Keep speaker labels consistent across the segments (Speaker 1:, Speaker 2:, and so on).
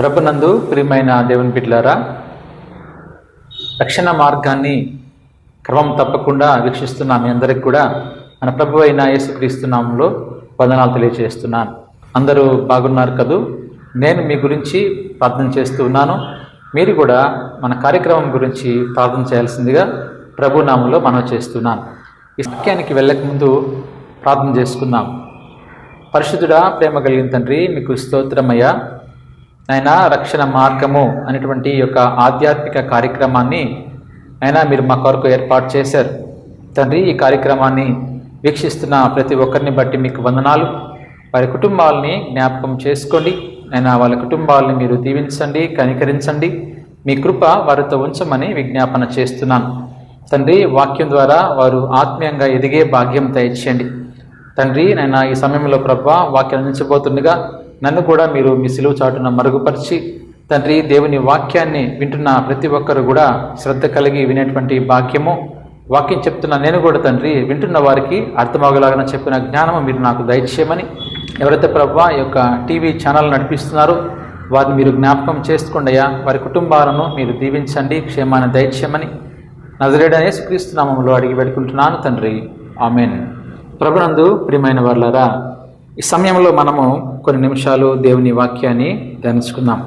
Speaker 1: ప్రభునందు ప్రియమైన దేవుని బిడ్డలారా, రక్షణ మార్గాన్ని క్రమం తప్పకుండా వీక్షిస్తున్న మీ అందరికి కూడా మన ప్రభు అయిన యేసుక్రీస్తు నామములో వందనాలు తెలియజేస్తున్నాను. అందరూ బాగున్నారు కదూ? నేను మీ గురించి ప్రార్థన చేస్తూ ఉన్నాను. మీరు కూడా మన కార్యక్రమం గురించి ప్రార్థన చేయాల్సిందిగా ప్రభు నామములో మనవి చేస్తున్నాను. ఈ వాక్యానికి వెళ్ళక ముందు ప్రార్థన చేసుకుందాం. పరిశుద్ధుడా, ప్రేమ కలిగిన తండ్రి, మీకు స్తోత్రమయ్యా. అయినా రక్షణ మార్గము అనేటువంటి యొక్క ఆధ్యాత్మిక కార్యక్రమాన్ని అయినా మీరు మా కొరకు ఏర్పాటు చేశారు తండ్రి. ఈ కార్యక్రమాన్ని వీక్షిస్తున్న ప్రతి ఒక్కరిని బట్టి మీకు వందనాలు. వారి కుటుంబాలని జ్ఞాపకం చేసుకోండి. అయినా వాళ్ళ కుటుంబాలని మీరు దీవించండి, కనికరించండి. మీ కృప వారితో ఉంచమని విజ్ఞాపన చేస్తున్నాను తండ్రి. వాక్యం ద్వారా వారు ఆత్మీయంగా ఎదిగే భాగ్యం దయచేయండి తండ్రి. నేను ఈ సమయంలో ప్రభువా వాక్యం అందించబోతుండగా నన్ను కూడా మీరు మీ సిలువ చాటున మరుగుపరిచి తండ్రి, దేవుని వాక్యాన్ని వింటున్న ప్రతి ఒక్కరు కూడా శ్రద్ధ కలిగి వినేటువంటి భాగ్యము, వాక్యం చెప్తున్న నేను కూడా తండ్రి వింటున్న వారికి అర్థమవగలాగా చెప్పిన జ్ఞానము మీరు నాకు దయచేయమని, ఎవరైతే ప్రభువా ఈ యొక్క టీవీ ఛానల్ నడిపిస్తున్నారో వారిని మీరు జ్ఞాపకం చేసుకోండియా. వారి కుటుంబాలను మీరు దీవించండి, క్షేమాన్ని దయచేయమని నజరేయుడైన యేసుక్రీస్తు నామములో అడిగి పెట్టుకుంటున్నాను తండ్రి, ఆమెన్. ప్రభునందు ప్రియమైన వారలారా, ఈ సమయంలో మనము కొన్ని నిమిషాలు దేవుని వాక్యాన్ని ధ్యానించుకుందాం.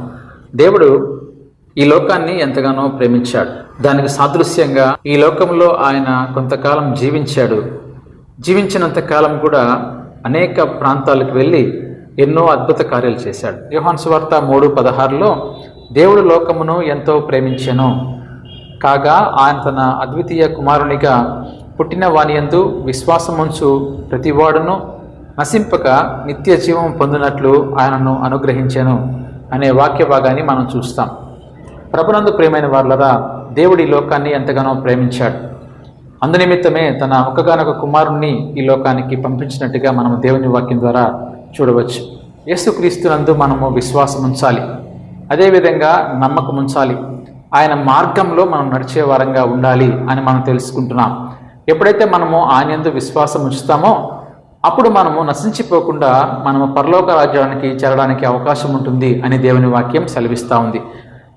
Speaker 1: దేవుడు ఈ లోకాన్ని ఎంతగానో ప్రేమించాడు. దానికి సాదృశ్యంగా ఈ లోకంలో ఆయన కొంతకాలం జీవించాడు. జీవించినంత కాలం కూడా అనేక ప్రాంతాలకు వెళ్ళి ఎన్నో అద్భుత కార్యాలు చేశాడు. యోహాను సువార్త 3:16లో దేవుడు లోకమును ఎంతో ప్రేమించెను కాగా ఆయన తన అద్వితీయ కుమారునిగా పుట్టిన వాని యందు విశ్వాసముంచు ప్రతివాడును నశింపక నిత్య జీవం పొందినట్లు ఆయనను అనుగ్రహించెను అనే వాక్య భాగాన్ని మనం చూస్తాం. ప్రభునందు ప్రియమైన వారలారా, దేవుడి లోకాన్ని ఎంతగానో ప్రేమించాడు. అందునిమిత్తమే తన ఒక్కగానొక కుమారుణ్ణి ఈ లోకానికి పంపించినట్టుగా మనం దేవుని వాక్యం ద్వారా చూడవచ్చు. యేసుక్రీస్తునందు మనము విశ్వాసం ఉంచాలి, అదేవిధంగా నమ్మకం ఉంచాలి. ఆయన మార్గంలో మనం నడిచే వారంగా ఉండాలి అని మనం తెలుసుకుంటున్నాం. ఎప్పుడైతే మనము ఆయన యందు విశ్వాసం ఉంచుతామో అప్పుడు మనము నశించిపోకుండా మనము పరలోక రాజ్యానికి చేరడానికి అవకాశం ఉంటుంది అని దేవుని వాక్యం సెలవిస్తూ ఉంది.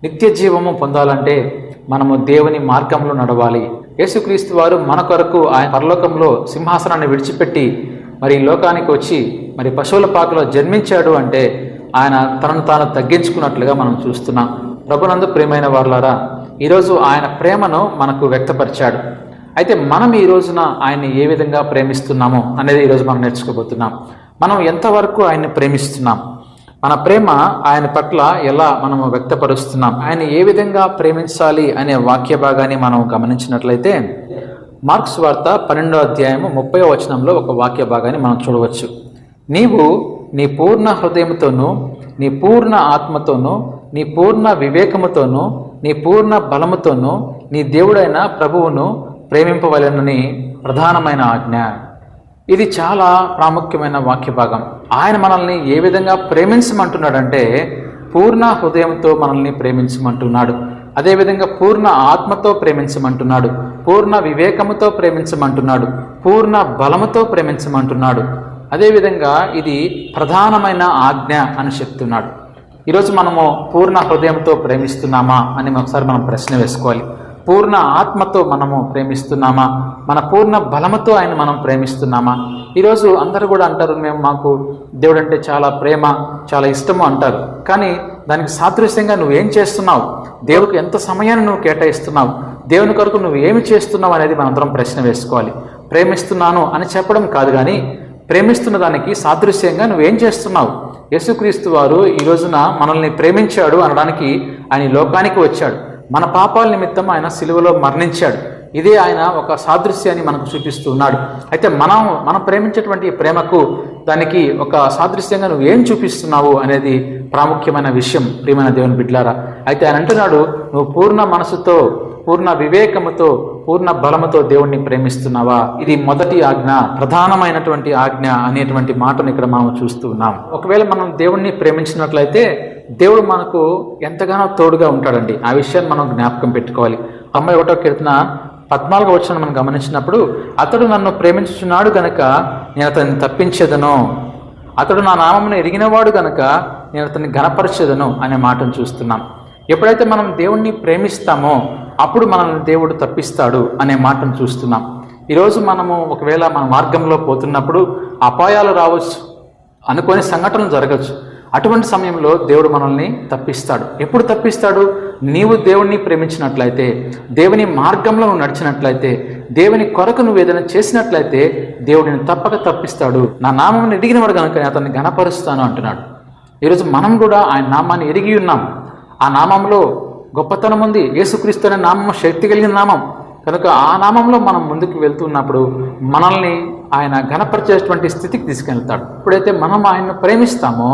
Speaker 1: నిత్య జీవము పొందాలంటే మనము దేవుని మార్గంలో నడవాలి. యేసుక్రీస్తు వారు మన కొరకు ఆయన పరలోకంలో సింహాసనాన్ని విడిచిపెట్టి మరి ఈ లోకానికి వచ్చి మరి పశువుల పాకలో జన్మించాడు అంటే ఆయన తనను తాను తగ్గించుకున్నట్లుగా మనం చూస్తున్నాం. ప్రభునందు ప్రియమైన వారలారా, ఈరోజు ఆయన ప్రేమను మనకు వ్యక్తపరిచాడు. అయితే మనం ఈ రోజున ఆయన్ని ఏ విధంగా ప్రేమిస్తున్నామో అనేది ఈరోజు మనం నేర్చుకోబోతున్నాం. మనం ఎంతవరకు ఆయన్ని ప్రేమిస్తున్నాం, మన ప్రేమ ఆయన పట్ల ఎలా మనము వ్యక్తపరుస్తున్నాం, ఆయన ఏ విధంగా ప్రేమించాలి అనే వాక్య భాగాన్ని మనం గమనించినట్లయితే మార్కు సువార్త 12వ అధ్యాయము 30వ వచనంలో ఒక వాక్య భాగాన్ని మనం చూడవచ్చు. నీవు నీ పూర్ణ హృదయముతోనూ, నీ పూర్ణ ఆత్మతోనూ, నీ పూర్ణ వివేకముతోనూ, నీ పూర్ణ బలముతోనూ నీ దేవుడైన ప్రభువును ప్రేమింపవలెనని ప్రధానమైన ఆజ్ఞ. ఇది చాలా ప్రాముఖ్యమైన వాక్య భాగం. ఆయన మనల్ని ఏ విధంగా ప్రేమించమంటున్నాడంటే పూర్ణ హృదయంతో మనల్ని ప్రేమించమంటున్నాడు, అదేవిధంగా పూర్ణ ఆత్మతో ప్రేమించమంటున్నాడు, పూర్ణ వివేకముతో ప్రేమించమంటున్నాడు, పూర్ణ బలముతో ప్రేమించమంటున్నాడు. అదేవిధంగా ఇది ప్రధానమైన ఆజ్ఞ అని చెప్తున్నాడు. ఈరోజు మనము పూర్ణ హృదయంతో ప్రేమిస్తున్నామా అని ఒకసారి మనం ప్రశ్న వేసుకోవాలి. పూర్ణ ఆత్మతో మనము ప్రేమిస్తున్నామా? మన పూర్ణ బలముతో ఆయన మనం ప్రేమిస్తున్నామా? ఈరోజు అందరూ కూడా అంటారు, మాకు దేవుడు అంటే చాలా ప్రేమ, చాలా ఇష్టము అంటారు. కానీ దానికి సాదృశ్యంగా నువ్వేం చేస్తున్నావు, దేవుడికి ఎంత సమయాన్ని నువ్వు కేటాయిస్తున్నావు, దేవుని కొరకు నువ్వు ఏమి చేస్తున్నావు అనేది మనందరం ప్రశ్న వేసుకోవాలి. ప్రేమిస్తున్నాను అని చెప్పడం కాదు, కానీ ప్రేమిస్తున్న దానికి సాదృశ్యంగా నువ్వేం చేస్తున్నావు. యేసుక్రీస్తు వారు ఈ రోజున మనల్ని ప్రేమించాడు అనడానికి ఆయన లోకానికి వచ్చాడు. మన పాపాల నిమిత్తం ఆయన సిలువలో మరణించాడు. ఇదే ఆయన ఒక సాదృశ్యాన్ని మనకు చూపిస్తూ ఉన్నాడు. అయితే మనం ప్రేమించేటువంటి ప్రేమకు దానికి ఒక సాదృశ్యంగా నువ్వు ఏం చూపిస్తున్నావు అనేది ప్రాముఖ్యమైన విషయం ప్రియమైన దేవుని బిడ్డలారా. అయితే ఆయన అంటున్నాడు, నువ్వు పూర్ణ మనసుతో, పూర్ణ వివేకముతో, పూర్ణ బలముతో దేవుణ్ణి ప్రేమిస్తున్నావా? ఇది మొదటి ఆజ్ఞ, ప్రధానమైనటువంటి ఆజ్ఞ అనేటువంటి మాటను ఇక్కడ మనం చూస్తూ ఉన్నాం. ఒకవేళ మనం దేవుణ్ణి ప్రేమించినట్లయితే దేవుడు మనకు ఎంతగానో తోడుగా ఉంటాడండి. ఆ విషయాన్ని మనం జ్ఞాపకం పెట్టుకోవాలి. 91వ కీర్తన 14వ వచనం మనం గమనించినప్పుడు, అతడు నన్ను ప్రేమించుచున్నాడు గనక నేను అతన్ని తప్పించేదను, అతడు నా నామమును ఎరిగినవాడు గనుక నేను అతన్ని ఘనపరచెదను అనే మాటను చూస్తున్నాం. ఎప్పుడైతే మనం దేవుణ్ణి ప్రేమిస్తామో అప్పుడు మనల్ని దేవుడు తప్పిస్తాడు అనే మాటను చూస్తున్నాం. ఈరోజు మనము ఒకవేళ మన మార్గంలో పోతున్నప్పుడు అపాయాలు రావచ్చు, అనుకోని సంఘటనలు జరగచ్చు. అటువంటి సమయంలో దేవుడు మనల్ని తప్పిస్తాడు. ఎప్పుడు తప్పిస్తాడు? నీవు దేవుణ్ణి ప్రేమించినట్లయితే, దేవుని మార్గంలో నువ్వు నడిచినట్లయితే, దేవుని కొరకు నువ్వు ఏదైనా చేసినట్లయితే దేవుడిని తప్పక తప్పిస్తాడు. నా నామమును ఎరిగినవాడు కనుక నేను అతన్ని ఘనపరుస్తాను అంటున్నాడు. ఈరోజు మనం కూడా ఆయన నామాన్ని ఎరిగి ఉన్నాం. ఆ నామంలో గొప్పతనం ఉంది. యేసుక్రీస్తు అనే నామం శక్తి కలిగిన నామం కనుక ఆ నామంలో మనం ముందుకు వెళ్తున్నప్పుడు మనల్ని ఆయన ఘనపరిచేటువంటి స్థితికి తీసుకెళ్తాడు. ఎప్పుడైతే మనం ఆయన్ను ప్రేమిస్తామో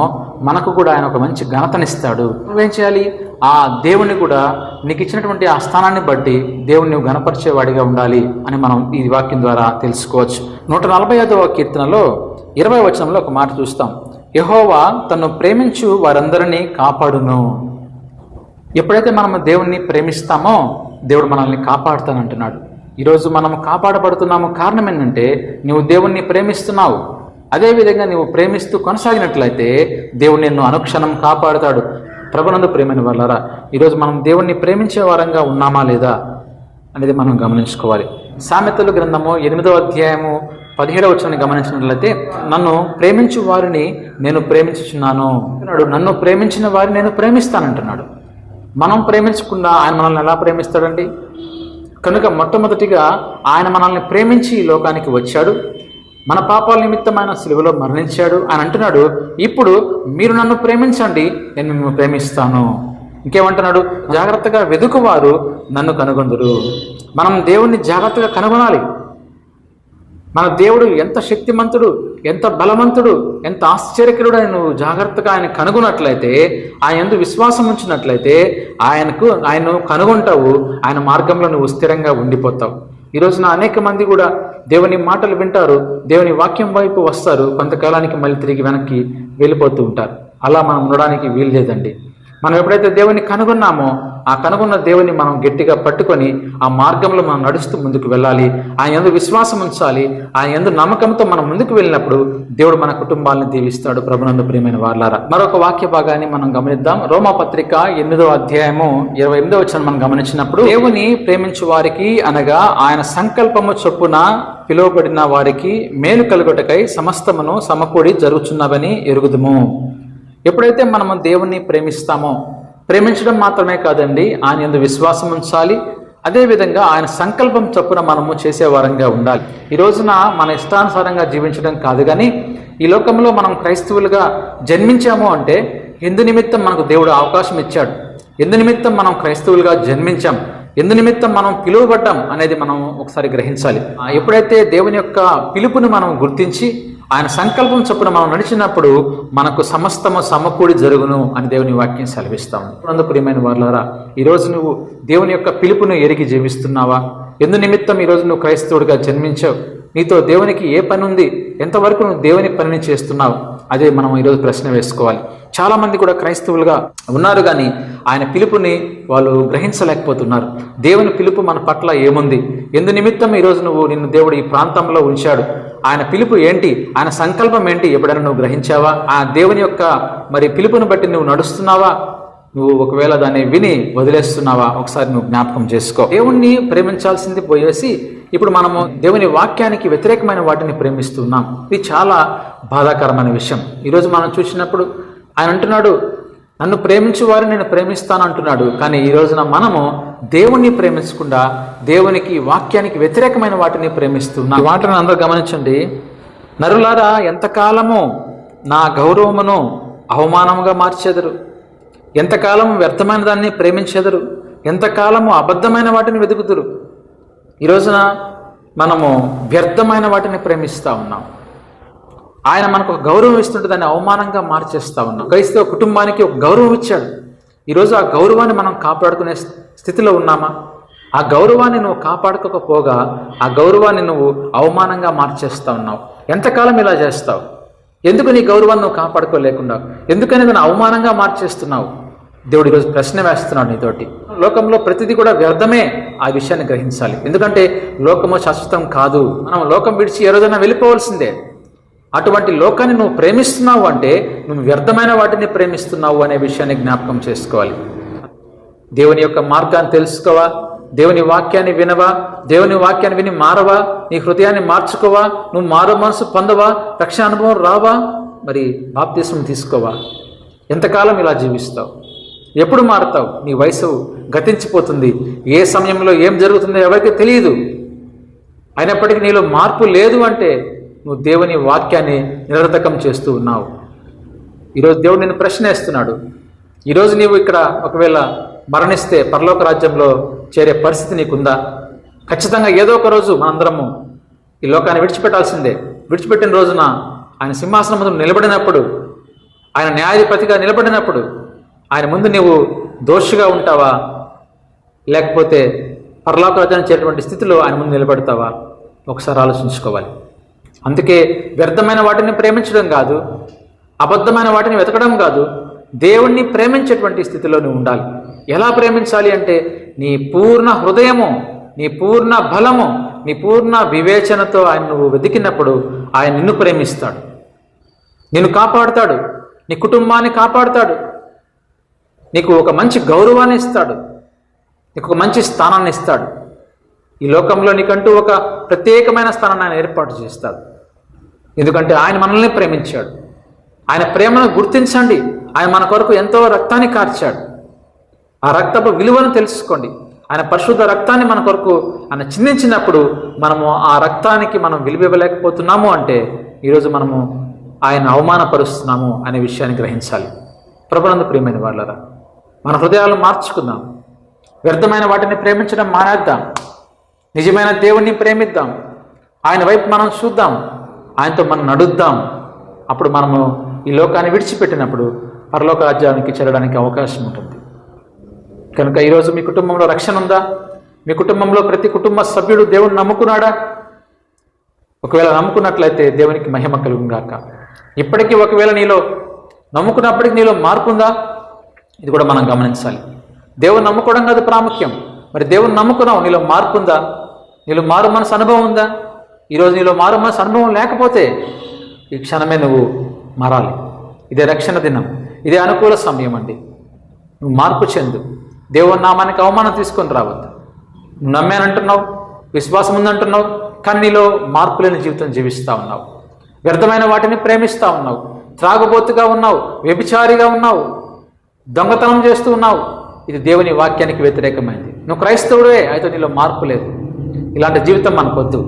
Speaker 1: మనకు కూడా ఆయన ఒక మంచి ఘనతనిస్తాడు. నువ్వేం చేయాలి? ఆ దేవుణ్ణి కూడా నీకు ఇచ్చినటువంటి ఆ స్థానాన్ని బట్టి దేవుణ్ణి నువ్వు ఘనపరిచేవాడిగా ఉండాలి అని మనం ఈ వాక్యం ద్వారా తెలుసుకోవచ్చు. 145వ కీర్తనలో 20వ వచనంలో ఒక మాట చూస్తాం. యెహోవా తన్ను ప్రేమించు వారందరినీ కాపాడును. ఎప్పుడైతే మనము దేవుణ్ణి ప్రేమిస్తామో దేవుడు మనల్ని కాపాడుతానంటున్నాడు. ఈరోజు మనము కాపాడబడుతున్నాము. కారణం ఏంటంటే నువ్వు దేవుణ్ణి ప్రేమిస్తున్నావు. అదేవిధంగా నువ్వు ప్రేమిస్తూ కొనసాగినట్లయితే దేవుడు నిన్ను అనుక్షణం కాపాడుతాడు. ప్రభునందు ప్రేమైన వాళ్ళారా, ఈరోజు మనం దేవుణ్ణి ప్రేమించే వారంగా ఉన్నామా లేదా అనేది మనం గమనించుకోవాలి. సామెతల గ్రంథము 8వ అధ్యాయము 17వ వచనాన్ని గమనించినట్లయితే, నన్ను ప్రేమించు వారిని నేను ప్రేమించుచున్నాను అంటున్నాడు. నన్ను ప్రేమించిన వారిని నేను ప్రేమిస్తానంటున్నాడు. మనం ప్రేమించకుండా ఆయన మనల్ని ఎలా ప్రేమిస్తాడండి? కనుక మొట్టమొదటిగా ఆయన మనల్ని ప్రేమించి ఈ లోకానికి వచ్చాడు. మన పాపాల నిమిత్తం ఆయన సిలువలో మరణించాడు. ఆయన అంటున్నాడు, ఇప్పుడు మీరు నన్ను ప్రేమించండి, నేను మిమ్మల్ని ప్రేమిస్తాను. ఇంకేమంటున్నాడు? జాగ్రత్తగా వెదుకువారు నన్ను కనుగొందురు. మనం దేవుణ్ణి జాగ్రత్తగా కనుగొనాలి. మన దేవుడు ఎంత శక్తిమంతుడు, ఎంత బలవంతుడు, ఎంత ఆశ్చర్యకరుడు అని నువ్వు జాగ్రత్తగా ఆయన కనుగొన్నట్లయితే, ఆయన యందు విశ్వాసం ఉంచినట్లయితే ఆయన్ను కనుగొంటావు. ఆయన మార్గంలో నువ్వు స్థిరంగా ఉండిపోతావు. ఈ రోజున అనేక మంది కూడా దేవుని మాటలు వింటారు, దేవుని వాక్యం వైపు వస్తారు, కొంతకాలానికి మళ్ళీ తిరిగి వెనక్కి వెళ్ళిపోతూ ఉంటారు. అలా మనం ఉండడానికి వీలు లేదండి. మనం ఎప్పుడైతే దేవుని కనుగొన్నామో ఆ కనుగొన్న దేవుని మనం గట్టిగా పట్టుకొని ఆ మార్గంలో మనం నడుస్తూ ముందుకు వెళ్ళాలి. ఆయన యందు విశ్వాసం ఉంచాలి. ఆయన యందు నమ్మకంతో మనం ముందుకు వెళ్ళినప్పుడు దేవుడు మన కుటుంబాలను దీవిస్తాడు. ప్రభునందు ప్రియమైన వారలారా, మరొక వాక్య భాగాన్ని మనం గమనిద్దాం. రోమాపత్రిక 8వ అధ్యాయము 28వ వచనం మనం గమనించినప్పుడు, దేవుని ప్రేమించు వారికి అనగా ఆయన సంకల్పము చొప్పున పిలువబడిన వారికి మేలు కలుగుటకై సమస్తమును సమకూడి జరుగుచున్నవని ఎరుగుదుము. ఎప్పుడైతే మనము దేవుణ్ణి ప్రేమిస్తామో, ప్రేమించడం మాత్రమే కాదండి, ఆయన యందు విశ్వాసం ఉంచాలి. అదేవిధంగా ఆయన సంకల్పం చొప్పున మనము చేసేవారంగా ఉండాలి. ఈ రోజున మన ఇష్టానుసారంగా జీవించడం కాదు, కానీ ఈ లోకంలో మనం క్రైస్తవులుగా జన్మించాము అంటే ఎందు నిమిత్తం మనకు దేవుడు అవకాశం ఇచ్చాడు, ఎందు నిమిత్తం మనం క్రైస్తవులుగా జన్మించాం, ఎందు నిమిత్తం మనం పిలువబడ్డాం అనేది మనం ఒకసారి గ్రహించాలి. ఎప్పుడైతే దేవుని యొక్క పిలుపుని మనం గుర్తించి ఆయన సంకల్పం చొప్పున మనం నడిచినప్పుడు మనకు సమస్తము సమకూడి జరుగును అని దేవుని వాక్యం సెలవిస్తాము. అందుకు ప్రియమైన వారలారా, ఈరోజు నువ్వు దేవుని యొక్క పిలుపును ఎరిగి జీవిస్తున్నావా? ఎందు నిమిత్తం ఈరోజు నువ్వు క్రైస్తవుడిగా జన్మించావు? నీతో దేవునికి ఏ పని ఉంది? ఎంతవరకు నువ్వు దేవుని పనిని చేస్తున్నావు? అదే మనం ఈరోజు ప్రశ్న వేసుకోవాలి. చాలామంది కూడా క్రైస్తవులుగా ఉన్నారు, కానీ ఆయన పిలుపుని వాళ్ళు గ్రహించలేకపోతున్నారు. దేవుని పిలుపు మన పట్ల ఏముంది? ఎందు నిమిత్తం ఈరోజు నిన్ను దేవుడు ఈ ప్రాంతంలో ఉంచాడు? ఆయన పిలుపు ఏంటి? ఆయన సంకల్పం ఏంటి? ఎప్పుడైనా నువ్వు గ్రహించావా? ఆ దేవుని యొక్క పిలుపుని బట్టి నువ్వు నడుస్తున్నావా? నువ్వు ఒకవేళ దాన్ని విని వదిలేస్తున్నావా? ఒకసారి నువ్వు జ్ఞాపకం చేసుకో. దేవుణ్ణి ప్రేమించాల్సింది పోయేసి ఇప్పుడు మనము దేవుని వాక్యానికి వ్యతిరేకమైన వాటిని ప్రేమిస్తున్నాం. ఇది చాలా బాధాకరమైన విషయం. ఈరోజు మనం చూసినప్పుడు ఆయన అంటున్నాడు, నన్ను ప్రేమించు వారిని నేను ప్రేమిస్తాను అంటున్నాడు. కానీ ఈ రోజున మనము దేవుణ్ణి ప్రేమించకుండా దేవునికి వాక్యానికి వ్యతిరేకమైన వాటిని ప్రేమిస్తున్నాం. ఈ వాటిని అందరూ గమనించండి. నరులారా, ఎంతకాలము నా గౌరవమును అవమానముగా మార్చెదరు? ఎంతకాలం వ్యర్థమైన దాన్ని ప్రేమించెదరు? ఎంతకాలము అబద్ధమైన వాటిని వెతుకుతురు? ఈ రోజున మనము వ్యర్థమైన వాటిని ప్రేమిస్తూ ఉన్నాం. ఆయన మనకు ఒక గౌరవం ఇస్తుంటే దాన్ని అవమానంగా మార్చేస్తూ ఉన్నాం. క్రైస్తవ కుటుంబానికి ఒక గౌరవం ఇచ్చాడు. ఈరోజు ఆ గౌరవాన్ని మనం కాపాడుకునే స్థితిలో ఉన్నామా? ఆ గౌరవాన్ని నువ్వు కాపాడుకోకపోగా ఆ గౌరవాన్ని నువ్వు అవమానంగా మార్చేస్తూ ఉన్నావు. ఎంతకాలం ఇలా చేస్తావు? ఎందుకు నీ గౌరవాన్ని నువ్వు కాపాడుకోలేకుండా ఎందుకని దాన్ని అవమానంగా మార్చేస్తున్నావు? దేవుడు ఈరోజు ప్రశ్న వేస్తున్నాడు నీతోటి. లోకంలో ప్రతిదీ కూడా వ్యర్థమే, ఆ విషయాన్ని గ్రహించాలి. ఎందుకంటే లోకము శాశ్వతం కాదు. మనం లోకం విడిచి ఏ రోజైనా వెళ్ళిపోవాల్సిందే. అటువంటి లోకాన్ని నువ్వు ప్రేమిస్తున్నావు అంటే నువ్వు వ్యర్థమైన వాటిని ప్రేమిస్తున్నావు అనే విషయాన్ని జ్ఞాపకం చేసుకోవాలి. దేవుని యొక్క మార్గాన్ని తెలుసుకోవా, దేవుని వాక్యాన్ని వినవా, దేవుని వాక్యాన్ని విని మారవా, నీ హృదయాన్ని మార్చుకోవా, నువ్వు మారు మనసు పొందవా, రక్షణ అనుభవం రావా, మరి బాప్తిస్మం తీసుకోవా? ఎంతకాలం ఇలా జీవిస్తావు? ఎప్పుడు మారుతావు? నీ వయసు గతించిపోతుంది. ఏ సమయంలో ఏం జరుగుతుందో ఎవరికి తెలియదు. అయినప్పటికీ నీలో మార్పు లేదు అంటే నువ్వు దేవుని వాక్యాన్ని నిరర్థకం చేస్తూ ఉన్నావు. ఈరోజు దేవుడు నిన్ను ప్రశ్న వేస్తున్నాడు. ఈరోజు నీవు ఇక్కడ ఒకవేళ మరణిస్తే పరలోక రాజ్యంలో చేరే పరిస్థితి నీకుందా? ఖచ్చితంగా ఏదో ఒక రోజు మనందరము ఈ లోకాన్ని విడిచిపెట్టాల్సిందే. విడిచిపెట్టిన రోజున ఆయన సింహాసనం ముందు నిలబడినప్పుడు, ఆయన న్యాయాధిపతిగా నిలబడినప్పుడు ఆయన ముందు నీవు దోషిగా ఉంటావా, లేకపోతే పరలోక రాజ్యాన్ని చేరేటువంటి స్థితిలో ఆయన ముందు నిలబడతావా? ఒకసారి ఆలోచించుకోవాలి. అందుకే వ్యర్థమైన వాటిని ప్రేమించడం కాదు, అబద్ధమైన వాటిని వెతకడం కాదు, దేవుణ్ణి ప్రేమించేటువంటి స్థితిలో నువ్వు ఉండాలి. ఎలా ప్రేమించాలి అంటే నీ పూర్ణ హృదయము, నీ పూర్ణ బలము, నీ పూర్ణ వివేచనతో ఆయన నువ్వు వెతికినప్పుడు ఆయన నిన్ను ప్రేమిస్తాడు, నిన్ను కాపాడుతాడు, నీ కుటుంబాన్ని కాపాడుతాడు, నీకు ఒక మంచి గౌరవాన్ని ఇస్తాడు, నీకు ఒక మంచి స్థానాన్ని ఇస్తాడు. ఈ లోకంలో నీకంటూ ఒక ప్రత్యేకమైన స్థానాన్ని ఆయన ఏర్పాటు చేస్తాడు. ఎందుకంటే ఆయన మనల్ని ప్రేమించాడు. ఆయన ప్రేమను గుర్తించండి. ఆయన మన కొరకు ఎంతో రక్తాన్ని కార్చాడు. ఆ రక్తపు విలువను తెలుసుకోండి. ఆయన పరిశుద్ధ రక్తాన్ని మన కొరకు ఆయన చిందించినప్పుడు మనము ఆ రక్తానికి మనం విలువ ఇవ్వలేకపోతున్నాము అంటే ఈరోజు మనము ఆయన అవమానపరుస్తున్నాము అనే విషయాన్ని గ్రహించాలి. ప్రభునందు ప్రియమైన వాళ్ళరా, మన హృదయాలను మార్చుకుందాం. వ్యర్థమైన వాటిని ప్రేమించడం మానేద్దాం. నిజమైన దేవుణ్ణి ప్రేమిద్దాం. ఆయన వైపు మనం చూద్దాం, ఆయనతో మనం నడుద్దాం. అప్పుడు మనము ఈ లోకాన్ని విడిచిపెట్టినప్పుడు పరలోక రాజ్యానికి చేరడానికి అవకాశం ఉంటుంది. కనుక ఈరోజు మీ కుటుంబంలో రక్షణ ఉందా? మీ కుటుంబంలో ప్రతి కుటుంబ సభ్యుడు దేవుని నమ్ముకున్నాడా? ఒకవేళ నమ్ముకున్నట్లయితే దేవునికి మహిమ కలుగుగాక. ఇప్పటికీ ఒకవేళ నీలో నమ్ముకున్నప్పటికీ నీలో మార్పు ఉందా? ఇది కూడా మనం గమనించాలి. దేవుని నమ్ముకోవడం కాదు ప్రాముఖ్యం. మరి దేవుని నమ్ముకున్నావు, నీలో మార్పు ఉందా? నీలో మారు మనసు అనుభవం ఉందా? ఈరోజు నీలో మారు మనసు అనుభవం లేకపోతే ఈ క్షణమే నువ్వు మారాలి. ఇదే రక్షణ దినం, ఇదే అనుకూల సమయం అండి. నువ్వు మార్పు చెందు. దేవుని నామానికి అవమానం తీసుకొని రావద్దు. నువ్వు నమ్మానంటున్నావు, విశ్వాసం ఉందంటున్నావు, కానీ నీలో మార్పు లేని జీవితం జీవిస్తూ ఉన్నావు. వ్యర్థమైన వాటిని ప్రేమిస్తూ ఉన్నావు, త్రాగుబోతుగా ఉన్నావు, వ్యభిచారిగా ఉన్నావు, దొంగతనం చేస్తూ ఉన్నావు. ఇది దేవుని వాక్యానికి వ్యతిరేకమైంది. నువ్వు క్రైస్తవుడే అయితే నీలో మార్పు లేదు. ఇలాంటి జీవితం మనకొద్దు.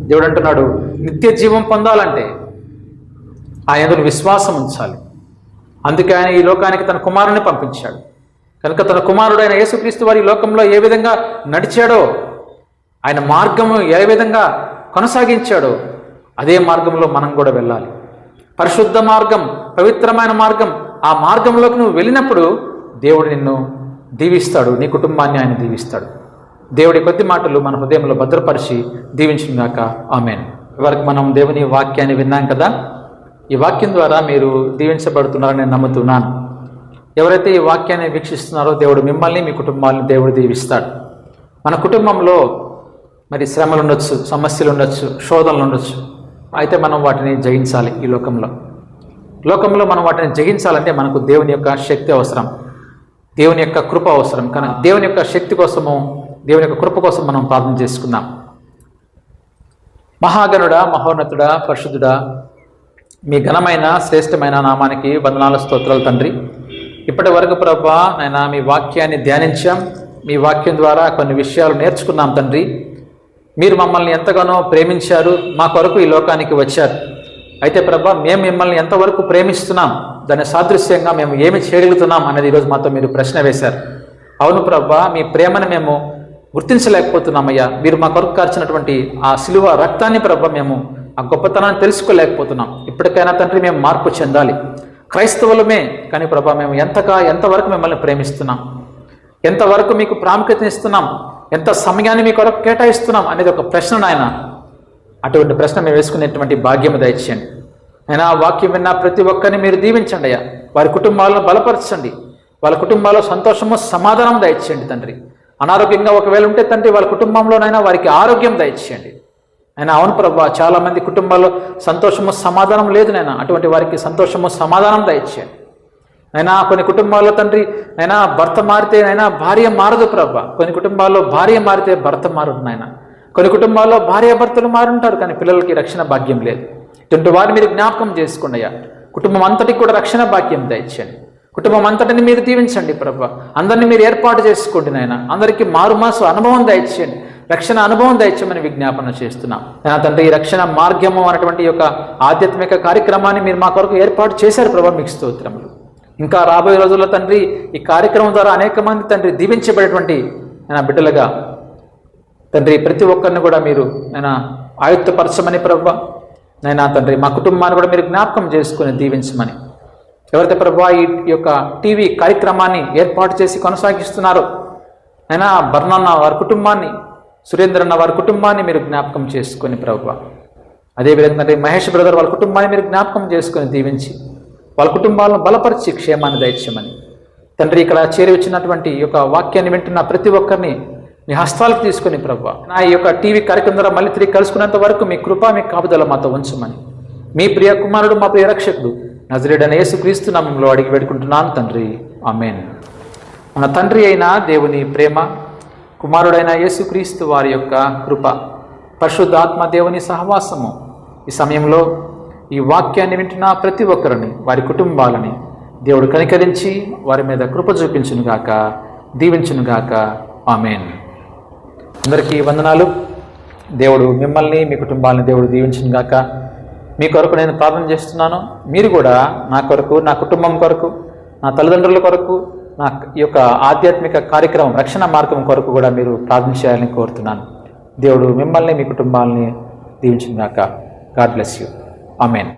Speaker 1: దేవుడు అంటున్నాడు, నిత్య జీవం పొందాలంటే ఆయన యందు విశ్వాసం ఉంచాలి. అందుకే ఆయన ఈ లోకానికి తన కుమారుని పంపించాడు. కనుక తన కుమారుడైన యేసుక్రీస్తు వారి లోకంలో ఏ విధంగా నడిచాడో, ఆయన మార్గము ఏ విధంగా కొనసాగించాడో అదే మార్గంలో మనం కూడా వెళ్ళాలి. పరిశుద్ధ మార్గం, పవిత్రమైన మార్గం. ఆ మార్గంలోకి నువ్వు వెళ్ళినప్పుడు దేవుడు నిన్ను దీవిస్తాడు, నీ కుటుంబాన్ని ఆయన దీవిస్తాడు. దేవుడి కొద్ది మాటలు మన హృదయంలో భద్రపరిచి దీవించుగాక. ఆమేన్. వరకు మనం దేవుని వాక్యాన్ని విన్నాం కదా. ఈ వాక్యం ద్వారా మీరు దీవించబడుతున్నారని నేను నమ్ముతున్నాను. ఎవరైతే ఈ వాక్యాన్ని వీక్షిస్తున్నారో దేవుడు మిమ్మల్ని, మీ కుటుంబాన్ని దేవుడు దీవిస్తాడు. మన కుటుంబంలో మరి శ్రమలు ఉండొచ్చు, సమస్యలు ఉండొచ్చు, శోధనలు ఉండొచ్చు. అయితే మనం వాటిని జయించాలి. ఈ లోకంలో మనం వాటిని జయించాలంటే మనకు దేవుని యొక్క శక్తి అవసరం, దేవుని యొక్క కృప అవసరం. కానీ దేవుని యొక్క శక్తి కోసము, దేవుని యొక్క కృప కోసం మనం ప్రార్థన చేసుకుందాం. మహాగణుడా, మహోన్నతుడా, పరిశుద్ధుడా, మీ ఘనమైన శ్రేష్టమైన నామానికి వందనాలు, స్తోత్రాలు తండ్రి. ఇప్పటి వరకు ప్రభువా నాయనా మీ వాక్యాన్ని ధ్యానించాం. మీ వాక్యం ద్వారా కొన్ని విషయాలు నేర్చుకున్నాం తండ్రి. మీరు మమ్మల్ని ఎంతగానో ప్రేమించారు, మా కొరకు ఈ లోకానికి వచ్చారు. అయితే ప్రభువా మేము మిమ్మల్ని ఎంతవరకు ప్రేమిస్తున్నాం, దాని సాదృశ్యంగా మేము ఏమి చేయగలుగుతున్నాం అనేది ఈరోజు మాతో మీరు ప్రశ్న వేశారు. అవును ప్రభువా, మీ ప్రేమను మేము గుర్తించలేకపోతున్నామయ్యా. మీరు మా కొరకు కార్చినటువంటి ఆ సిలువ రక్తాన్ని ప్రభువా మేము ఆ గొప్పతనాన్ని తెలుసుకోలేకపోతున్నాం. ఇప్పటికైనా తండ్రి మేము మార్పు చెందాలి. క్రైస్తవులమే కానీ ప్రభా మేము ఎంతవరకు మిమ్మల్ని ప్రేమిస్తున్నాం, ఎంతవరకు మీకు ప్రాముఖ్యతనిస్తున్నాం, ఎంత సమయాన్ని మీ కొరకు కేటాయిస్తున్నాం అనేది ఒక ప్రశ్న నాయన. అటువంటి ప్రశ్న మేము వేసుకునేటువంటి భాగ్యము దయచేయండి. అయినా ఆ వాక్యం విన్న ప్రతి ఒక్కరిని మీరు దీవించండి అయ్యా. వారి కుటుంబాలను బలపరచండి, వాళ్ళ కుటుంబాల్లో సంతోషము, సమాధానం దయచేయండి తండ్రి. అనారోగ్యంగా ఒకవేళ ఉంటే తండ్రి వాళ్ళ కుటుంబంలోనైనా వారికి ఆరోగ్యం దయచేయండి. అయినా అవును ప్రభా, చాలామంది కుటుంబాల్లో సంతోషము సమాధానం లేదు నాయన. అటువంటి వారికి సంతోషము సమాధానం దయచేయండి. అయినా కొన్ని కుటుంబాల్లో తండ్రి అయినా భర్త మారితే అయినా భార్య మారదు ప్రభా. కొన్ని కుటుంబాల్లో భార్య మారితే భర్త మారదు నాయన. కొన్ని కుటుంబాల్లో భార్యాభర్తలు మారుంటారు, కానీ పిల్లలకి రక్షణ భాగ్యం లేదు. ఇటువంటి వారిని మీరు జ్ఞాపకం చేసుకోండి అయ్యా. కుటుంబం అంతటికి కూడా రక్షణ భాగ్యం దయచేయండి. కుటుంబం అంతటిని మీరు దీవించండి ప్రభా. అందరినీ మీరు ఏర్పాటు చేసుకోండి నాయన. అందరికీ మారుమాసు అనుభవం దయచేయండి, రక్షణ అనుభవం దయచేయమని విజ్ఞాపన చేస్తున్నాం. తండ్రి ఈ రక్షణ మార్గము అనేటువంటి యొక్క ఆధ్యాత్మిక కార్యక్రమాన్ని మీరు మా కొరకు ఏర్పాటు చేశారు ప్రభా, మీకు స్తోత్రములు. ఇంకా రాబోయే రోజుల్లో తండ్రి ఈ కార్యక్రమం ద్వారా అనేక మంది తండ్రి దీవించబడేటువంటి బిడ్డలుగా తండ్రి ప్రతి ఒక్కరిని కూడా మీరు ఆయుత్తపరచమని ప్రభా. నైనా తండ్రి మా కుటుంబాన్ని కూడా మీరు జ్ఞాపకం చేసుకుని దీవించమని, ఎవరైతే ప్రభా ఈ యొక్క టీవీ కార్యక్రమాన్ని ఏర్పాటు చేసి కొనసాగిస్తున్నారో అయినా బర్ణన్న వారి కుటుంబాన్ని, సురేంద్ర అన్న వారి కుటుంబాన్ని మీరు జ్ఞాపకం చేసుకొని ప్రభా. అదేవిధంగా తండ్రి మహేష్ బ్రదర్ వాళ్ళ కుటుంబాన్ని మీరు జ్ఞాపకం చేసుకొని దీవించి వాళ్ళ కుటుంబాలను బలపరిచి క్షేమాన్ని దయచేయమని తండ్రి, ఇక్కడ చేరి వచ్చినటువంటి ఈ యొక్క వాక్యాన్ని వింటున్న ప్రతి ఒక్కరిని మీ హస్తాలకు తీసుకొని ప్రభా, నా ఈ యొక్క టీవీ కార్యక్రమం ద్వారా మళ్ళీ తిరిగి కలుసుకునేంత వరకు మీ కృప, మీ కాపుదల మాతో ఉంచమని మీ ప్రియ కుమారుడు, మా ప్రియ రక్షకుడు నజరేయుడైన యేసుక్రీస్తు నామములో అడిగి వేడుకుంటున్నాను తండ్రి, ఆమేన్. మన తండ్రి అయిన దేవుని ప్రేమ, కుమారుడైన యేసుక్రీస్తు వారి యొక్క కృప, పరిశుద్ధాత్మ దేవుని సహవాసము ఈ సమయంలో ఈ వాక్యాన్ని వింటున్న ప్రతి ఒక్కరిని, వారి కుటుంబాలని దేవుడు కనికరించి వారి మీద కృప చూపించునుగాక, దీవించునుగాక, ఆమేన్. అందరికీ వందనాలు. దేవుడు మిమ్మల్ని, మీ కుటుంబాలని దేవుడు దీవించునుగాక. మీ కొరకు నేను ప్రార్థన చేస్తున్నాను. మీరు కూడా నా కొరకు, నా కుటుంబం కొరకు, నా తల్లిదండ్రుల కొరకు, నా ఈ యొక్క ఆధ్యాత్మిక కార్యక్రమం రక్షణ మార్గం కొరకు కూడా మీరు ప్రార్థన చేయాలని కోరుతున్నాను. దేవుడు మిమ్మల్ని, మీ కుటుంబాలని దీవించునుగాక. God bless you. ఆమేన్.